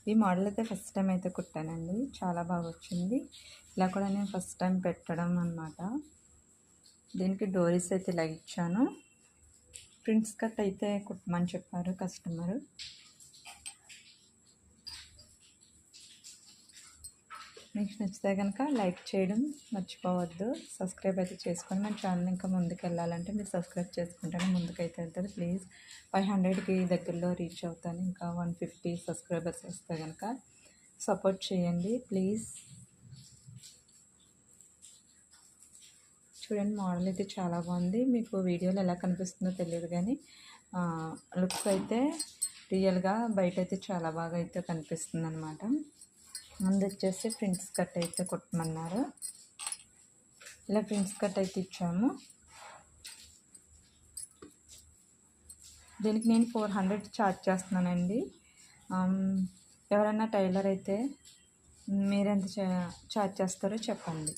ఈ మోడల్ అయితే first time అయితే కుట్టానండి, చాలా బాగా వచ్చింది. ఇలా కూడా నేను ఫస్ట్ టైం పెట్టడం అన్నమాట. దీనికి డోరీస్ అయితే ఇలా ఇచ్చాను. ప్రింట్స్ కట్ అయితే కుట్టమని చెప్పారు కస్టమరు. మీకు నచ్చితే కనుక లైక్ చేయడం మర్చిపోవద్దు. సబ్స్క్రైబ్ అయితే చేసుకొని మన ఛానల్ ఇంకా ముందుకు వెళ్ళాలంటే మీరు సబ్స్క్రైబ్ చేసుకుంటేనే ముందుకైతే వెళ్తుంది. ప్లీజ్ 500కి దగ్గరలో రీచ్ అవుతాను. ఇంకా 150 సబ్స్క్రైబర్స్ వస్తే కనుక సపోర్ట్ చేయండి ప్లీజ్. చూడండి, మోడల్ అయితే చాలా బాగుంది. మీకు వీడియోలో ఎలా కనిపిస్తుందో తెలియదు కానీ లుక్స్ అయితే రియల్గా బయట అయితే చాలా బాగా అయితే కనిపిస్తుంది అనమాట. ముందు వచ్చేసి ప్రింట్స్ కట్ అయితే కుట్టమన్నారు. ఇలా ప్రింట్స్ కట్ అయితే ఇచ్చాము. దీనికి నేను 400 ఛార్జ్ చేస్తున్నానండి. ఎవరైనా టైలర్ అయితే మీరెంత ఛార్జ్ చేస్తారో చెప్పండి.